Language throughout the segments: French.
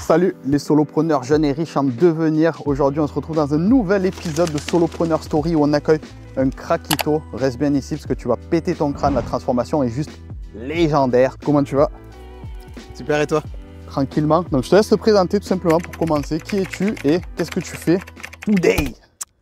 Salut les solopreneurs jeunes et riches en devenir. Aujourd'hui, on se retrouve dans un nouvel épisode de Solopreneur Story où on accueille un craquito. Reste bien ici parce que tu vas péter ton crâne. La transformation est juste légendaire. Comment tu vas? Super, et toi? Tranquillement. Donc, je te laisse te présenter tout simplement pour commencer. Qui es-tu et qu'est-ce que tu fais today?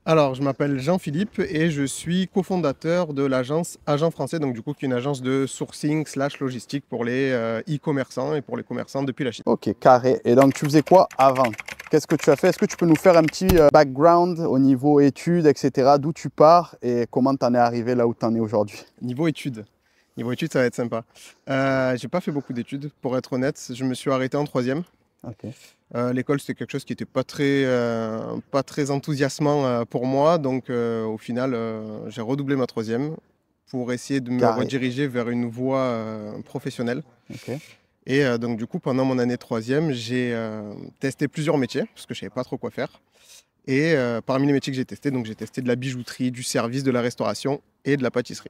Alors, je m'appelle Jean-Philippe et je suis cofondateur de l'agence Agent Français, donc du coup, qui est une agence de sourcing / logistique pour les e-commerçants et pour les commerçants depuis la Chine. Ok, carré. Et donc, tu faisais quoi avant? Qu'est-ce que tu as fait? Est-ce que tu peux nous faire un petit background au niveau études, etc. D'où tu pars et comment tu en es arrivé là où tu en es aujourd'hui? Niveau études, ça va être sympa. J'ai pas fait beaucoup d'études, pour être honnête. Je me suis arrêté en troisième. Ok. L'école, c'était quelque chose qui n'était pas très enthousiasmant pour moi. Donc, au final, j'ai redoublé ma troisième pour essayer de me Carré. rediriger vers une voie professionnelle. Ok. Et donc, du coup, pendant mon année troisième, j'ai testé plusieurs métiers parce que je ne savais pas trop quoi faire. Et parmi les métiers que j'ai testés, donc j'ai testé de la bijouterie, du service, de la restauration et de la pâtisserie.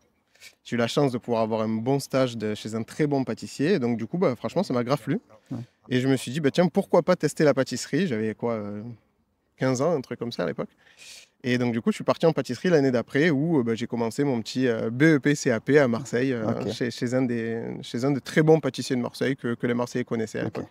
J'ai eu la chance de pouvoir avoir un bon stage chez un très bon pâtissier. Et donc, du coup, franchement, ça m'a grave plu. Ouais. Et je me suis dit, tiens, pourquoi pas tester la pâtisserie? J'avais 15 ans, un truc comme ça à l'époque. Et donc, du coup, je suis parti en pâtisserie l'année d'après où j'ai commencé mon petit BEP CAP à Marseille, Ok. chez un des très bons pâtissiers de Marseille que les Marseillais connaissaient à l'époque.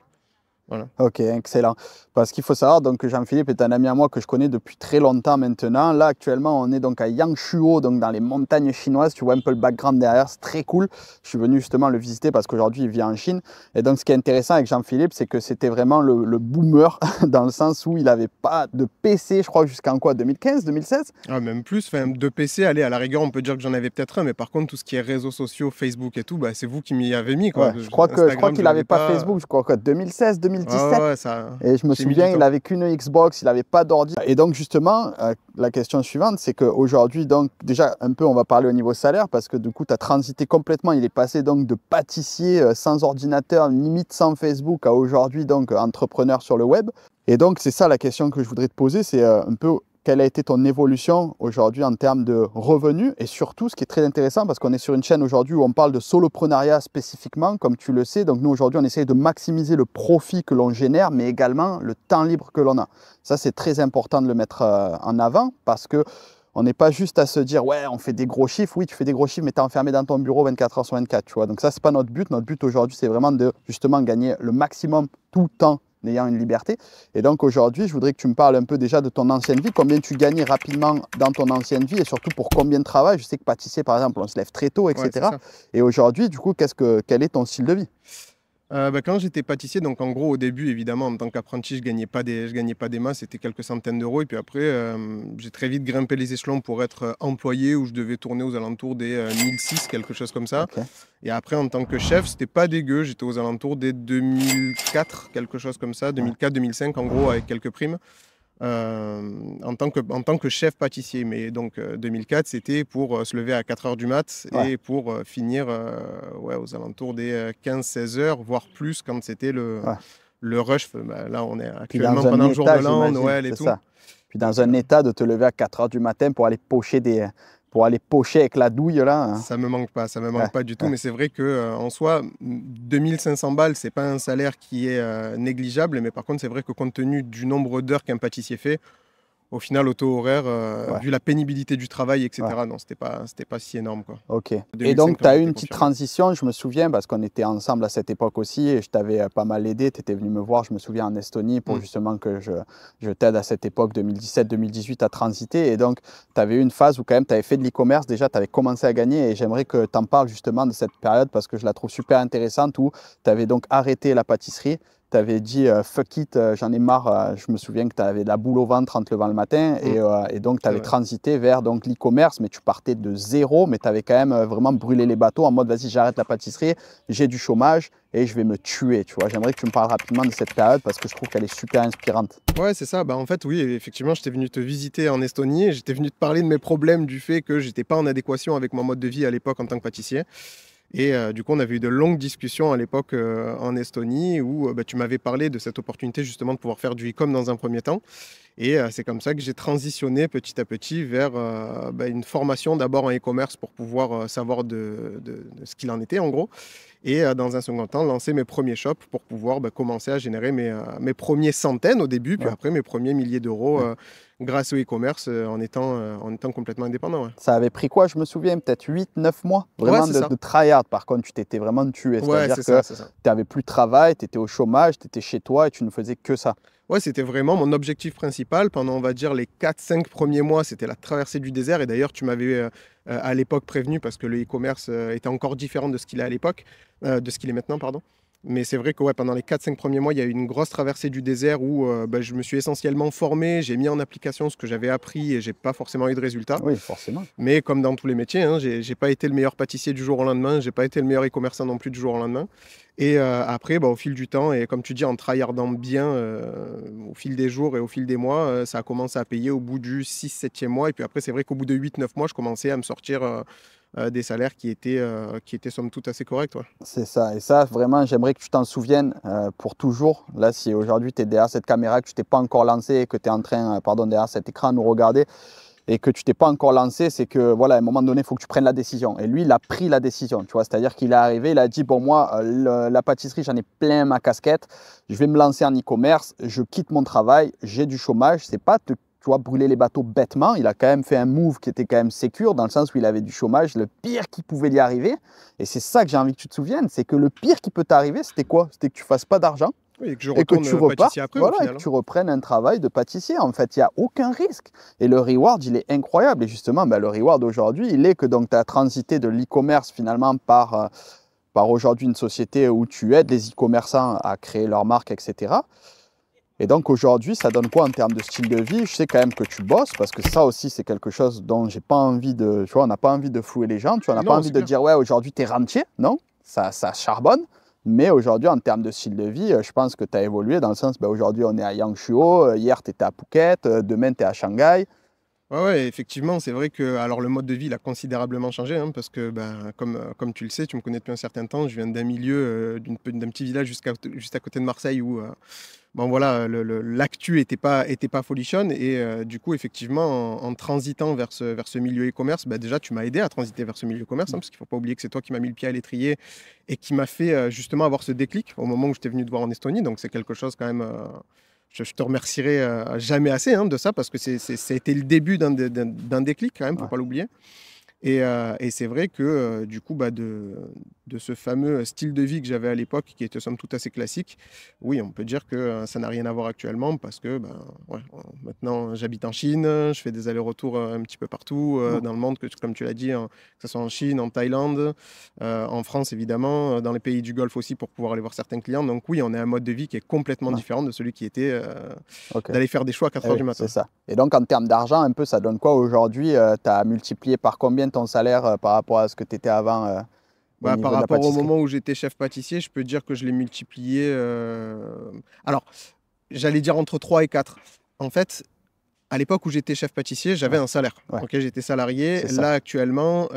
Voilà. Ok, excellent. Parce qu'il faut savoir donc, que Jean-Philippe est un ami à moi que je connais depuis très longtemps maintenant. Là, actuellement, on est donc à Yangshuo, donc dans les montagnes chinoises. Tu vois un peu le background derrière, c'est très cool. Je suis venu justement le visiter parce qu'aujourd'hui, il vit en Chine. Et donc, ce qui est intéressant avec Jean-Philippe, c'est que c'était vraiment le boomer dans le sens où il n'avait pas de PC, je crois, jusqu'en quoi, 2015, 2016? Ah, même plus, de PC, allez, à la rigueur, on peut dire que j'en avais peut-être un, mais par contre, tout ce qui est réseaux sociaux, Facebook et tout, c'est vous qui m'y avez mis, quoi. Ouais, je crois Instagram, qu'il je l'avais n'avait pas Facebook, je crois que 2016, 2017. Ouais, ça. Et je me J'ai mis souviens, du il temps. n'avait qu'une Xbox, il n'avait pas d'ordi. Et donc justement, la question suivante, c'est qu'aujourd'hui, donc déjà un peu, on va parler au niveau salaire, parce que du coup, tu as transité complètement. Il est passé donc de pâtissier sans ordinateur, limite sans Facebook, à aujourd'hui donc entrepreneur sur le web. Et donc c'est ça la question que je voudrais te poser, c'est un peu quelle a été ton évolution aujourd'hui en termes de revenus et surtout ce qui est très intéressant parce qu'on est sur une chaîne aujourd'hui où on parle de soloprenariat spécifiquement comme tu le sais. Donc nous aujourd'hui on essaye de maximiser le profit que l'on génère mais également le temps libre que l'on a. Ça c'est très important de le mettre en avant parce que on n'est pas juste à se dire ouais on fait des gros chiffres. Oui tu fais des gros chiffres mais tu es enfermé dans ton bureau 24 heures sur 24 tu vois. Donc ça c'est pas notre but. Notre but aujourd'hui c'est vraiment de justement gagner le maximum tout le temps ayant une liberté. Et donc aujourd'hui, je voudrais que tu me parles un peu déjà de ton ancienne vie, combien tu gagnais rapidement dans ton ancienne vie et surtout pour combien de travail. Je sais que pâtissier, par exemple, on se lève très tôt, Ouais, c'est etc. ça. Et aujourd'hui, du coup, quel est ton style de vie? Quand j'étais pâtissier, donc en gros au début évidemment en tant qu'apprenti je gagnais pas des masses, c'était quelques centaines d'euros et puis après j'ai très vite grimpé les échelons pour être employé où je devais tourner aux alentours des 1006, quelque chose comme ça. Ok. Et après en tant que chef c'était pas dégueu, j'étais aux alentours des 2004, quelque chose comme ça, 2004-2005 en gros avec quelques primes. En tant que chef pâtissier. Mais donc 2004, c'était pour se lever à 4 heures du mat Ouais. et pour finir aux alentours des 15-16 heures, voire plus quand c'était Ouais. le rush. Là, on est Puis actuellement dans un pendant le jour de état, l'an, j'imagine, Noël et c'est tout. ça. Puis dans Donc, un état de te lever à 4 heures du matin pour aller pocher avec la douille là. Hein. ça me Ouais. manque pas du tout. Ouais. Mais c'est vrai que en soi, 2500 balles, c'est pas un salaire qui est négligeable. Mais par contre, c'est vrai que compte tenu du nombre d'heures qu'un pâtissier fait, au final, au taux horaire, Ouais. vu la pénibilité du travail, etc., Ouais. non, c'était pas si énorme, quoi. Ok. Et 2005, donc, tu quand as eu j'étais une petite confirmé. transition, je me souviens, parce qu'on était ensemble à cette époque aussi, et je t'avais pas mal aidé. Tu étais venu me voir, je me souviens, en Estonie, pour Mm. justement que je t'aide à cette époque 2017-2018 à transiter. Et donc, tu avais eu une phase où quand même, tu avais fait de l'e-commerce, déjà, tu avais commencé à gagner, et j'aimerais que tu en parles justement de cette période, parce que je la trouve super intéressante, où tu avais donc arrêté la pâtisserie. Tu avais dit fuck it, j'en ai marre. Je me souviens que tu avais de la boule au ventre en te levant le matin et donc tu avais transité vers donc l'e-commerce, mais tu partais de zéro, mais tu avais quand même vraiment brûlé les bateaux en mode vas-y, j'arrête la pâtisserie, j'ai du chômage et je vais me tuer. Tu vois, j'aimerais que tu me parles rapidement de cette période parce que je trouve qu'elle est super inspirante. Ouais, c'est ça. En fait, oui, effectivement, j'étais venu te visiter en Estonie et j'étais venu te parler de mes problèmes du fait que j'étais pas en adéquation avec mon mode de vie à l'époque en tant que pâtissier. Et du coup, on avait eu de longues discussions à l'époque en Estonie où tu m'avais parlé de cette opportunité justement de pouvoir faire du e-com dans un premier temps. Et c'est comme ça que j'ai transitionné petit à petit vers une formation d'abord en e-commerce pour pouvoir savoir de ce qu'il en était en gros. et dans un second temps, lancer mes premiers shops pour pouvoir commencer à générer mes premiers centaines au début, puis Ouais. après mes premiers milliers d'euros Ouais. grâce au e-commerce en étant complètement indépendant. Ouais, Ça avait pris quoi, je me souviens, peut-être 8, 9 mois, ouais vraiment c'est ça. de tryhard. Par contre, tu t'étais vraiment tué, Ouais, c'est-à-dire c'est que ça, c'est ça. tu n'avais plus de travail, tu étais au chômage, tu étais chez toi et tu ne faisais que ça. Ouais, c'était vraiment mon objectif principal pendant, on va dire, les 4-5 premiers mois, c'était la traversée du désert. Et d'ailleurs, tu m'avais à l'époque prévenu parce que le e-commerce était encore différent de ce qu'il est à l'époque, de ce qu'il est maintenant, pardon. Mais c'est vrai que ouais, pendant les 4-5 premiers mois, il y a eu une grosse traversée du désert où je me suis essentiellement formé, j'ai mis en application ce que j'avais appris et j'ai pas forcément eu de résultats. Oui, forcément. Mais comme dans tous les métiers, hein, j'ai pas été le meilleur pâtissier du jour au lendemain, j'ai pas été le meilleur e-commerçant non plus du jour au lendemain. Et après, au fil du temps, et comme tu dis, en tryhardant bien au fil des jours et au fil des mois, ça a commencé à payer au bout du 6-7e mois. Et puis après, c'est vrai qu'au bout de 8-9 mois, je commençais à me sortir des salaires qui étaient somme toute assez corrects. Ouais. C'est ça. Et ça, vraiment, j'aimerais que tu t'en souviennes pour toujours. Là, si aujourd'hui tu es derrière cette caméra, que tu t'es pas encore lancé et que tu es en train, derrière cet écran à nous regarder, et que tu t'es pas encore lancé, c'est que voilà, à un moment donné, il faut que tu prennes la décision. Et lui, il a pris la décision, tu vois, c'est-à-dire qu'il est arrivé, il a dit bon moi, la pâtisserie, j'en ai plein ma casquette, je vais me lancer en e-commerce, je quitte mon travail, j'ai du chômage, c'est pas tu vois, brûler les bateaux bêtement, il a quand même fait un move qui était quand même sécure dans le sens où il avait du chômage, le pire qui pouvait lui arriver, et c'est ça que j'ai envie que tu te souviennes, c'est que le pire qui peut t'arriver, c'était quoi? C'était que tu fasses pas d'argent. Oui, et que je Et que retourne tu repartes, pâtissier après au voilà, et final. que tu reprennes un travail de pâtissier. En fait, il n'y a aucun risque. Et le reward, il est incroyable. Et justement, le reward aujourd'hui, il est que tu as transité de l'e-commerce finalement par aujourd'hui une société où tu aides les e-commerçants à créer leur marque, etc. Et donc aujourd'hui, ça donne quoi en termes de style de vie? Je sais quand même que tu bosses parce que ça aussi, c'est quelque chose dont j'ai pas envie de. Tu vois, on n'a pas envie de flouer les gens. Tu vois, on n'a pas Non, envie c'est de clair. dire, ouais, aujourd'hui, tu es rentier. Non, ça charbonne. Mais aujourd'hui, en termes de style de vie, je pense que tu as évolué dans le sens, aujourd'hui, on est à Yangshuo, hier, tu étais à Phuket, demain, tu es à Shanghai. Ouais, ouais, effectivement, c'est vrai que alors le mode de vie il a considérablement changé, hein, parce que comme tu le sais, tu me connais depuis un certain temps, je viens d'un milieu, d'un petit village juste à côté de Marseille où bon voilà, l'actu était pas folichonne et du coup effectivement en transitant vers ce milieu e-commerce, déjà tu m'as aidé à transiter vers ce milieu e-commerce, hein, parce qu'il ne faut pas oublier que c'est toi qui m'as mis le pied à l'étrier et qui m'a fait justement avoir ce déclic au moment où j'étais venu te voir en Estonie, donc c'est quelque chose quand même. Je te remercierai jamais assez hein, de ça parce que ça a été le début d'un déclic quand même, faut Ouais. pas l'oublier. Et c'est vrai que du coup, de ce fameux style de vie que j'avais à l'époque, qui était somme toute assez classique, oui, on peut dire que ça n'a rien à voir actuellement parce que ouais, maintenant j'habite en Chine, je fais des allers-retours un petit peu partout Ouais. dans le monde, comme tu l'as dit, que ce soit en Chine, en Thaïlande, en France évidemment, dans les pays du Golfe aussi pour pouvoir aller voir certains clients. Donc oui, on a un mode de vie qui est complètement Ouais. différent de celui qui était Ok. d'aller faire des choix à 4 Eh heures oui, du c'est matin. ça. Et donc, en termes d'argent, un peu, ça donne quoi aujourd'hui? Tu as multiplié par combien ton salaire par rapport à ce que tu étais avant au Par niveau de la rapport au pâtisserie? moment où j'étais chef pâtissier, je peux dire que je l'ai multiplié. Alors, j'allais dire entre 3 et 4. En fait, à l'époque où j'étais chef pâtissier, j'avais Ouais. un salaire. Ouais. Ok, j'étais salarié. C'est ça. Là, actuellement,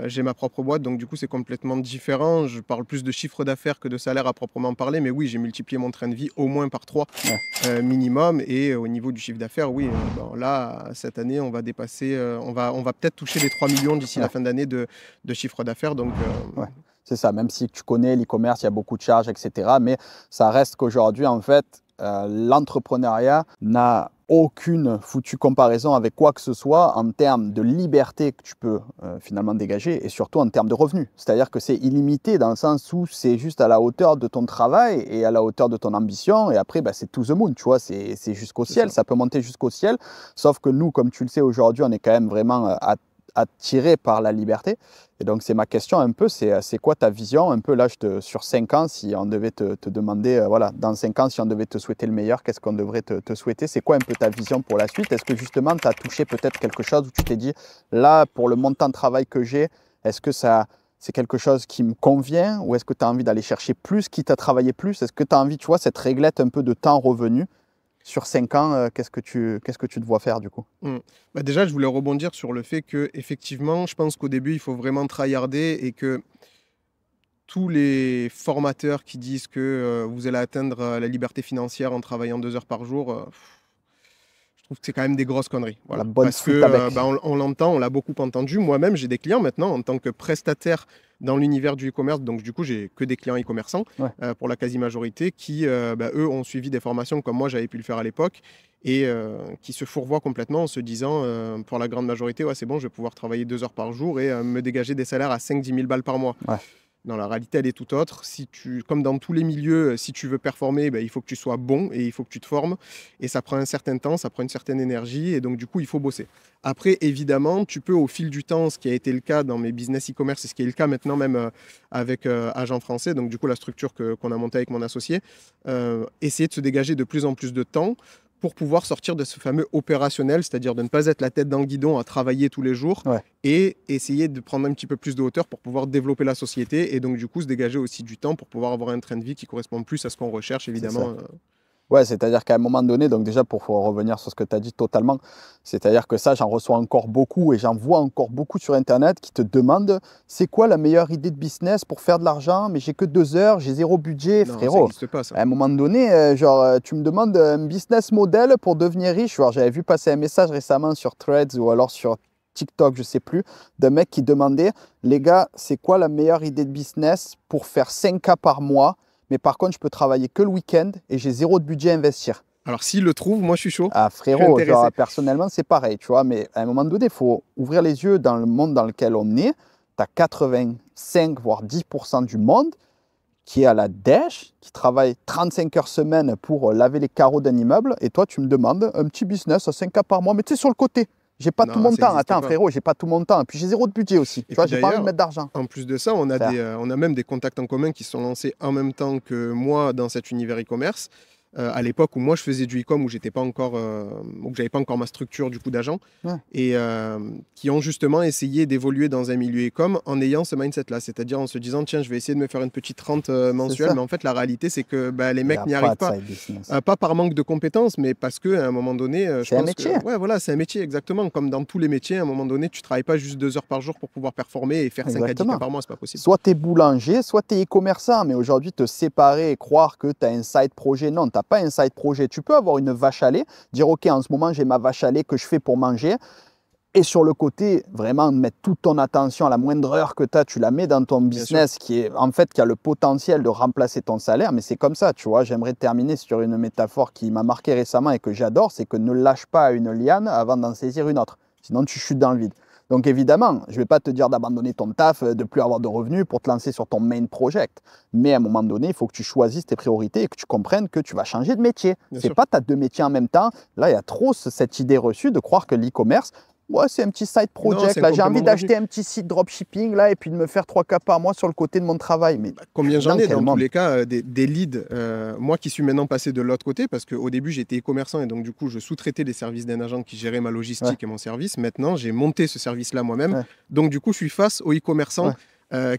j'ai ma propre boîte, donc du coup, c'est complètement différent. Je parle plus de chiffre d'affaires que de salaire à proprement parler. Mais oui, j'ai multiplié mon train de vie au moins par 3 Ouais. minimum. Et au niveau du chiffre d'affaires, oui, là, cette année, on va dépasser, on va peut-être toucher les 3 millions d'ici la Ouais. fin d'année de chiffre d'affaires. Donc, Ouais, c'est ça. Même si tu connais l'e-commerce, il y a beaucoup de charges, etc. Mais ça reste qu'aujourd'hui, en fait, l'entrepreneuriat n'a aucune foutue comparaison avec quoi que ce soit en termes de liberté que tu peux finalement dégager et surtout en termes de revenus. C'est-à-dire que c'est illimité dans le sens où c'est juste à la hauteur de ton travail et à la hauteur de ton ambition. Et après, c'est to the moon, tu vois, c'est jusqu'au c'est ciel. ça. Ça peut monter jusqu'au ciel. Sauf que nous, comme tu le sais aujourd'hui, on est quand même vraiment attiré par la liberté. Et donc, c'est ma question un peu, c'est quoi ta vision un peu là, sur 5 ans, si on devait te demander, voilà, dans 5 ans, si on devait te souhaiter le meilleur, qu'est-ce qu'on devrait te souhaiter? C'est quoi un peu ta vision pour la suite? Est-ce que justement, tu as touché peut-être quelque chose où tu t'es dit, là, pour le montant de travail que j'ai, est-ce que c'est quelque chose qui me convient ou est-ce que tu as envie d'aller chercher plus, quitte à travailler plus? Est-ce que tu as envie, tu vois, cette réglette un peu de temps revenu sur 5 ans, qu'est-ce que tu te vois faire du coup? Mmh. Déjà, je voulais rebondir sur le fait que effectivement, je pense qu'au début, il faut vraiment tryharder et que tous les formateurs qui disent que vous allez atteindre la liberté financière en travaillant 2 heures par jour, trouve que c'est quand même des grosses conneries. Voilà. La bonne Parce que flûte à bec. on l'entend, on l'a beaucoup entendu. Moi-même, j'ai des clients maintenant en tant que prestataire dans l'univers du e-commerce. Donc, du coup, j'ai que des clients e-commerçants Ouais. pour la quasi-majorité qui, eux, ont suivi des formations comme moi, j'avais pu le faire à l'époque et qui se fourvoient complètement en se disant, pour la grande majorité, ouais, c'est bon, je vais pouvoir travailler 2 heures par jour et me dégager des salaires à 5-10 000 balles par mois. Ouais. Non, la réalité, elle est tout autre. Comme dans tous les milieux, si tu veux performer, il faut que tu sois bon et il faut que tu te formes. Et ça prend un certain temps, ça prend une certaine énergie. Et donc, du coup, il faut bosser. Après, évidemment, tu peux, au fil du temps, ce qui a été le cas dans mes business e-commerce et ce qui est le cas maintenant même avec Agent Français, donc du coup, la structure qu'on a montée avec mon associé, essayer de se dégager de plus en plus de temps pour pouvoir sortir de ce fameux opérationnel, c'est-à-dire de ne pas être la tête dans le guidon à travailler tous les jours Ouais. et essayer de prendre un petit peu plus de hauteur pour pouvoir développer la société et donc du coup se dégager aussi du temps pour pouvoir avoir un train de vie qui correspond plus à ce qu'on recherche évidemment. Ouais, c'est-à-dire qu'à un moment donné, donc déjà pour revenir sur ce que tu as dit totalement, c'est-à-dire que ça, j'en reçois encore beaucoup et j'en vois encore beaucoup sur Internet qui te demandent c'est quoi la meilleure idée de business pour faire de l'argent, mais j'ai que 2 heures, j'ai 0 budget, Non, ça frérot. n'existe pas ça. À un moment donné, tu me demandes un business model pour devenir riche. Genre, j'avais vu passer un message récemment sur Threads ou alors sur TikTok, je sais plus, d'un mec qui demandait les gars, c'est quoi la meilleure idée de business pour faire 5K par mois? Mais par contre, je peux travailler que le week-end et j'ai 0 de budget à investir. Alors s'il le trouve, moi je suis chaud. Ah frérot, genre, personnellement, c'est pareil, tu vois. Mais à un moment donné, il faut ouvrir les yeux dans le monde dans lequel on est. Tu as 85, voire 10% du monde qui est à la dèche, qui travaille 35 heures semaine pour laver les carreaux d'un immeuble. Et toi, tu me demandes un petit business à 5K par mois, mais tu sais, sur le côté. J'ai pas tout mon temps. Attends, frérot, j'ai pas tout mon temps. Et puis j'ai 0 de budget aussi. Tu vois, j'ai pas envie de mettre d'argent. En plus de ça, on a même des contacts en commun qui se sont lancés en même temps que moi dans cet univers e-commerce. À l'époque où moi je faisais du e-com, où j'étais pas encore, où j'avais pas encore ma structure du coup d'agent, et qui ont justement essayé d'évoluer dans un milieu e-com en ayant ce mindset-là, c'est-à-dire en se disant tiens je vais essayer de me faire une petite rente mensuelle, mais en fait la réalité c'est que les mecs n'y arrivent pas, pas par manque de compétences, mais parce que à un moment donné, je pense que ouais voilà c'est un métier exactement comme dans tous les métiers. À un moment donné, tu travailles pas juste 2 heures par jour pour pouvoir performer et faire 5 à 10 cas par mois, c'est pas possible. Soit tu es boulanger, soit tu es e-commerçant, mais aujourd'hui te séparer et croire que tu as un side projet, non, tu pas un side projet. Tu peux avoir une vache à lait, dire ok, en ce moment j'ai ma vache à lait que je fais pour manger, et sur le côté, vraiment mettre toute ton attention à la moindre heure que tu as, tu la mets dans ton business qui est en fait qui a le potentiel de remplacer ton salaire, mais c'est comme ça, tu vois. J'aimerais terminer sur une métaphore qui m'a marqué récemment et que j'adore, c'est que ne lâche pas une liane avant d'en saisir une autre, sinon tu chutes dans le vide. Donc évidemment, je ne vais pas te dire d'abandonner ton taf, de ne plus avoir de revenus pour te lancer sur ton main project. Mais à un moment donné, il faut que tu choisisses tes priorités et que tu comprennes que tu vas changer de métier. Ce n'est pas tu as 2 métiers en même temps. Là, il y a trop cette idée reçue de croire que l'e-commerce, ouais, c'est un petit side project. Là, j'ai envie d'acheter un petit site dropshipping là, et puis de me faire 3K par mois sur le côté de mon travail. Mais combien j'en ai dans tous les cas, des leads. Moi qui suis maintenant passé de l'autre côté, parce qu'au début j'étais e-commerçant et donc du coup je sous-traitais les services d'un agent qui gérait ma logistique et mon service. Maintenant j'ai monté ce service-là moi-même. Donc du coup je suis face aux e-commerçants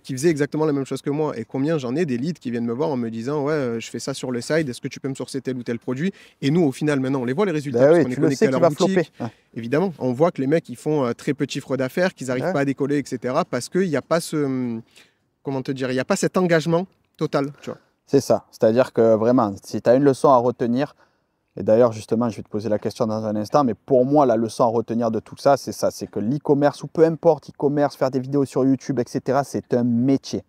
qui faisaient exactement la même chose que moi. Et combien j'en ai des leads qui viennent me voir en me disant ouais je fais ça sur le side, est-ce que tu peux me sourcer tel ou tel produit? Et nous au final maintenant on les voit les résultats parce qu'on est connecté à leur boutique. Évidemment on voit que les mecs ils font très petit chiffre d'affaires, qu'ils n'arrivent pas à décoller, etc. parce qu'il n'y a pas ce... Comment te dire, il n'y a pas cet engagement total, tu vois. C'est ça, c'est-à-dire que vraiment, si tu as une leçon à retenir, et d'ailleurs justement, je vais te poser la question dans un instant, mais pour moi, la leçon à retenir de tout ça, c'est que l'e-commerce, ou peu importe, e-commerce, faire des vidéos sur YouTube, etc., c'est un métier.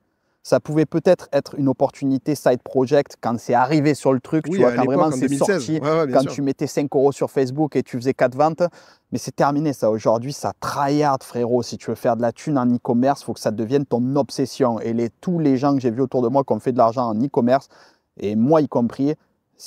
Ça pouvait peut-être être une opportunité side project quand c'est arrivé sur le truc, tu vois, quand vraiment c'est sorti, quand tu mettais 5 € sur Facebook et tu faisais 4 ventes. Mais c'est terminé ça. Aujourd'hui, ça tryhard, frérot. Si tu veux faire de la thune en e-commerce, il faut que ça devienne ton obsession. Et tous les gens que j'ai vus autour de moi qui ont fait de l'argent en e-commerce, et moi y compris,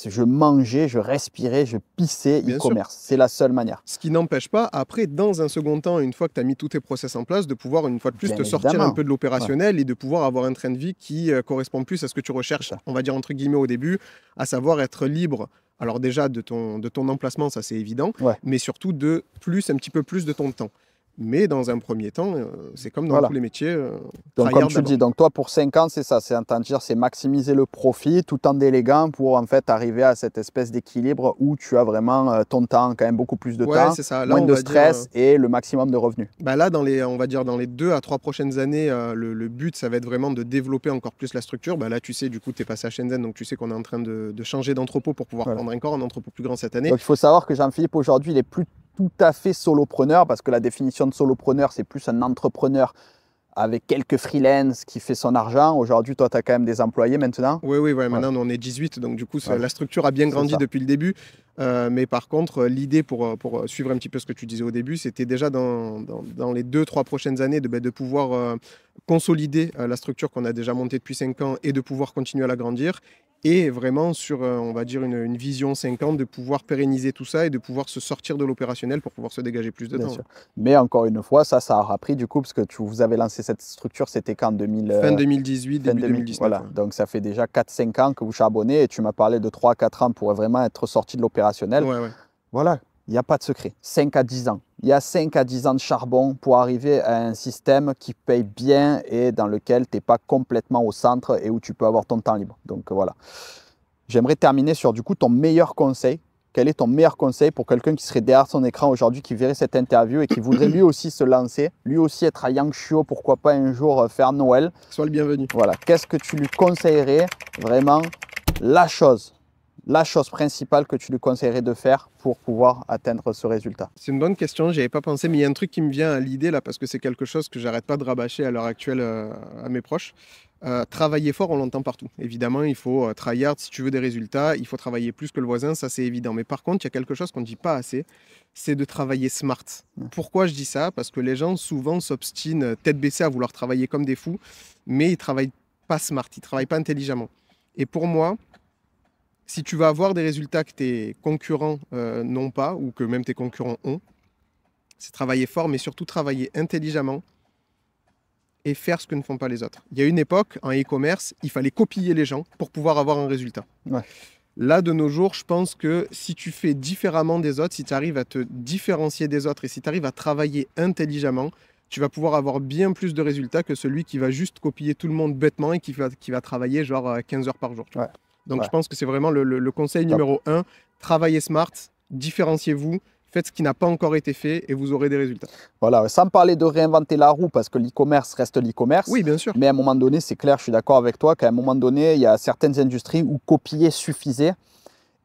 je mangeais, je respirais, je pissais e-commerce. C'est la seule manière. Ce qui n'empêche pas, après, dans un second temps, une fois que tu as mis tous tes process en place, de pouvoir, une fois de plus, te sortir un peu de l'opérationnel et de pouvoir avoir un train de vie qui correspond plus à ce que tu recherches, on va dire entre guillemets au début, à savoir être libre. Alors déjà, de ton emplacement, ça c'est évident, mais surtout un petit peu plus de ton temps. Mais dans un premier temps, c'est comme dans Voilà. tous les métiers. Donc, comme tryhard tu le d'abord. dis, donc toi, pour 5 ans, c'est ça, c'est maximiser le profit tout en déléguant pour en fait arriver à cette espèce d'équilibre où tu as vraiment ton temps, quand même beaucoup plus de Ouais, temps, c'est ça. Là, moins on de va dire, stress et le maximum de revenus. bah là, on va dire dans les 2 à 3 prochaines années, le but, ça va être vraiment de développer encore plus la structure. Bah là, tu sais, du coup, tu es passé à Shenzhen, donc tu sais qu'on est en train de changer d'entrepôt pour pouvoir Voilà. prendre encore un entrepôt plus grand cette année. Donc il faut savoir que Jean-Philippe aujourd'hui, il est plus tout à fait solopreneur parce que la définition de solopreneur, c'est plus un entrepreneur avec quelques freelance qui fait son argent. Aujourd'hui, toi, tu as quand même des employés maintenant. Oui, ouais, Voilà. maintenant, nous, on est 18, donc du coup, Voilà. la structure a bien C'est grandi ça. depuis le début. Mais par contre, l'idée pour suivre un petit peu ce que tu disais au début, c'était déjà dans les 2-3 prochaines années de pouvoir consolider la structure qu'on a déjà montée depuis 5 ans et de pouvoir continuer à l'agrandir. Et vraiment sur, on va dire, une vision 5 ans, de pouvoir pérenniser tout ça et de pouvoir se sortir de l'opérationnel pour pouvoir se dégager plus de Bien temps. sûr. Mais encore une fois, ça aura pris du coup, parce que vous avez lancé cette structure, c'était qu'en 2000, Fin 2018, fin début 2000, 2019. voilà. Ouais. Donc ça fait déjà 4-5 ans que vous charbonnez et tu m'as parlé de 3-4 ans pour vraiment être sorti de l'opérationnel. Ouais, ouais. Voilà, il n'y a pas de secret. 5 à 10 ans. Il y a 5 à 10 ans de charbon pour arriver à un système qui paye bien et dans lequel tu n'es pas complètement au centre et où tu peux avoir ton temps libre. Donc voilà. J'aimerais terminer sur du coup ton meilleur conseil. Quel est ton meilleur conseil pour quelqu'un qui serait derrière son écran aujourd'hui, qui verrait cette interview et qui voudrait lui aussi se lancer, lui aussi être à Yangshuo, pourquoi pas un jour faire Noël. Sois le bienvenu. Voilà, qu'est-ce que tu lui conseillerais vraiment, la chose principale que tu lui conseillerais de faire pour pouvoir atteindre ce résultat? C'est une bonne question, j'y avais pas pensé, mais il y a un truc qui me vient à l'idée là, parce que c'est quelque chose que j'arrête pas de rabâcher à l'heure actuelle à mes proches. Travailler fort, on l'entend partout. Évidemment, il faut try hard si tu veux des résultats, il faut travailler plus que le voisin, ça c'est évident. Mais par contre, il y a quelque chose qu'on ne dit pas assez, c'est de travailler smart. Pourquoi je dis ça? Parce que les gens souvent s'obstinent tête baissée à vouloir travailler comme des fous, mais ils travaillent pas smart, ils travaillent pas intelligemment. Et pour moi, si tu vas avoir des résultats que tes concurrents n'ont pas, ou que même tes concurrents ont, c'est travailler fort, mais surtout travailler intelligemment et faire ce que ne font pas les autres. Il y a une époque, en e-commerce, il fallait copier les gens pour pouvoir avoir un résultat. Ouais. Là, de nos jours, je pense que si tu fais différemment des autres, si tu arrives à te différencier des autres et si tu arrives à travailler intelligemment, tu vas pouvoir avoir bien plus de résultats que celui qui va juste copier tout le monde bêtement et qui va travailler genre 15 heures par jour. Ouais. Donc Ouais. je pense que c'est vraiment le conseil Top. numéro 1. Travaillez smart, différenciez-vous, faites ce qui n'a pas encore été fait et vous aurez des résultats. Voilà, sans parler de réinventer la roue, parce que l'e-commerce reste l'e-commerce. Oui, bien sûr. Mais à un moment donné, c'est clair, je suis d'accord avec toi, qu'à un moment donné, il y a certaines industries où copier suffisait.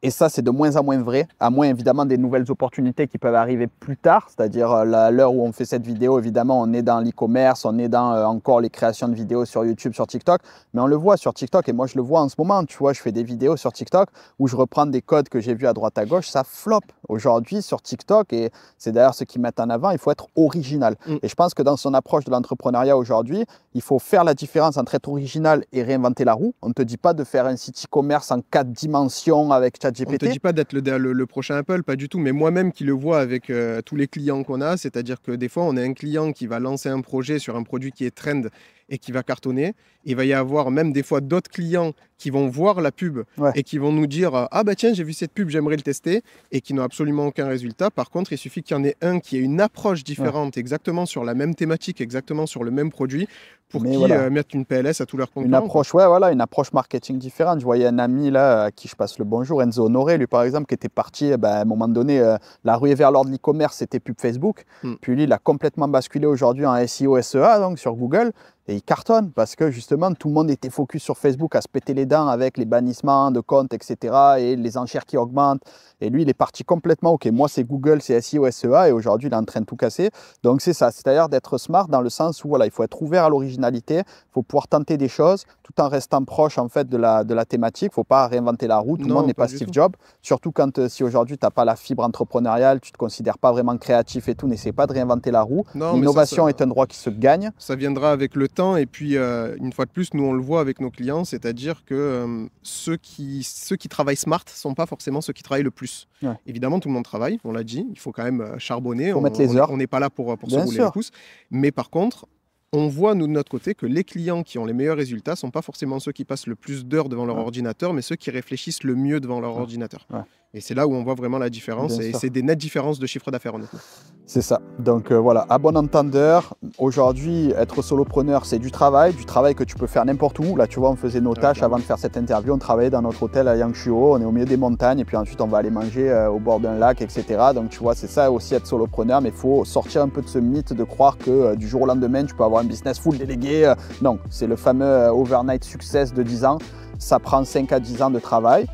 Et ça, c'est de moins en moins vrai, à moins évidemment des nouvelles opportunités qui peuvent arriver plus tard. C'est-à-dire à l'heure où on fait cette vidéo, évidemment, on est dans l'e-commerce, on est dans encore les créations de vidéos sur YouTube, sur TikTok. Mais on le voit sur TikTok, et moi je le vois en ce moment. Tu vois, je fais des vidéos sur TikTok où je reprends des codes que j'ai vus à droite à gauche, ça flop aujourd'hui sur TikTok. Et c'est d'ailleurs ce qu'ils mettent en avant, il faut être original. Et je pense que dans son approche de l'entrepreneuriat aujourd'hui, il faut faire la différence entre être original et réinventer la roue. On ne te dit pas de faire un site e-commerce en 4 dimensions avec ChatGPT. On ne te dit pas d'être le prochain Apple, pas du tout. Mais moi-même qui le vois avec tous les clients qu'on a, c'est-à-dire que des fois, on a un client qui va lancer un projet sur un produit qui est trend et qui va cartonner. Il va y avoir même des fois d'autres clients qui vont voir la pub et qui vont nous dire « Ah bah tiens, j'ai vu cette pub, j'aimerais le tester » et qui n'ont absolument aucun résultat. Par contre, il suffit qu'il y en ait un qui ait une approche différente, exactement sur la même thématique, exactement sur le même produit, pour qu'ils mettent une PLS à tous leurs concurrents. Une approche, ouais, voilà, une approche marketing différente. Je voyais un ami là à qui je passe le bonjour, Enzo Honoré, lui par exemple, qui était parti à un moment donné, la ruée vers l'or de l'e-commerce, c'était pub Facebook. Puis lui, il a complètement basculé aujourd'hui en SEO, SEA, donc sur Google. Et il cartonne parce que justement, tout le monde était focus sur Facebook à se péter les dents avec les bannissements de comptes, etc. et les enchères qui augmentent. Et lui, il est parti complètement, ok, moi c'est Google, c'est SEO, SEA, et aujourd'hui, il est en train de tout casser. Donc c'est ça, c'est-à-dire d'être smart dans le sens où voilà, il faut être ouvert à l'originalité, il faut pouvoir tenter des choses tout en restant proche en fait de la thématique. Il ne faut pas réinventer la roue, tout le monde n'est pas Steve Jobs. Surtout quand si aujourd'hui, tu n'as pas la fibre entrepreneuriale, tu ne te considères pas vraiment créatif et tout, n'essaie pas de réinventer la roue. L'innovation est un droit qui se gagne. Ça viendra avec le temps. Et puis, une fois de plus, nous, on le voit avec nos clients, c'est-à-dire que ceux qui travaillent smart ne sont pas forcément ceux qui travaillent le plus. Ouais. Évidemment, tout le monde travaille, on l'a dit, il faut quand même charbonner, faut mettre les heures. On n'est pas là pour se rouler les pouces. Mais par contre, on voit, nous, de notre côté, que les clients qui ont les meilleurs résultats ne sont pas forcément ceux qui passent le plus d'heures devant leur ordinateur, mais ceux qui réfléchissent le mieux devant leur ordinateur. Ouais. Et c'est là où on voit vraiment la différence. Bien Et sûr. c'est des nettes différences de chiffre d'affaires, honnêtement. C'est ça. Donc voilà, à bon entendeur, aujourd'hui, être solopreneur, c'est du travail que tu peux faire n'importe où. Là, tu vois, on faisait nos tâches clairement. avant de faire cette interview. On travaillait dans notre hôtel à Yangshuo, on est au milieu des montagnes et puis ensuite on va aller manger au bord d'un lac, etc. Donc tu vois, c'est ça aussi être solopreneur, mais il faut sortir un peu de ce mythe de croire que du jour au lendemain, tu peux avoir un business full délégué. Non, c'est le fameux overnight success de 10 ans. Ça prend 5 à 10 ans de travail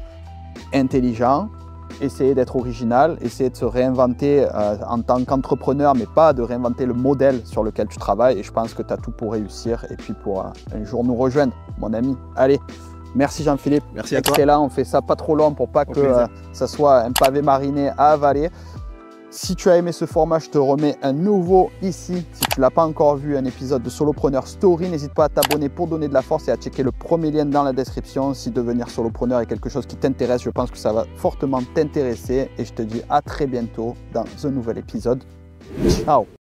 intelligent. Essayer d'être original, essayer de se réinventer en tant qu'entrepreneur, mais pas de réinventer le modèle sur lequel tu travailles. Et je pense que tu as tout pour réussir et puis pour un jour nous rejoindre, mon ami. Allez, merci Jean-Philippe. Merci à toi. Excellent, on fait ça pas trop long pour pas Au que plaisir. ça soit un pavé mariné à avaler. Si tu as aimé ce format, je te remets un nouveau ici. Si tu ne l'as pas encore vu, un épisode de Solopreneur Story, n'hésite pas à t'abonner pour donner de la force et à checker le premier lien dans la description. Si devenir solopreneur est quelque chose qui t'intéresse, je pense que ça va fortement t'intéresser. Et je te dis à très bientôt dans un nouvel épisode. Ciao!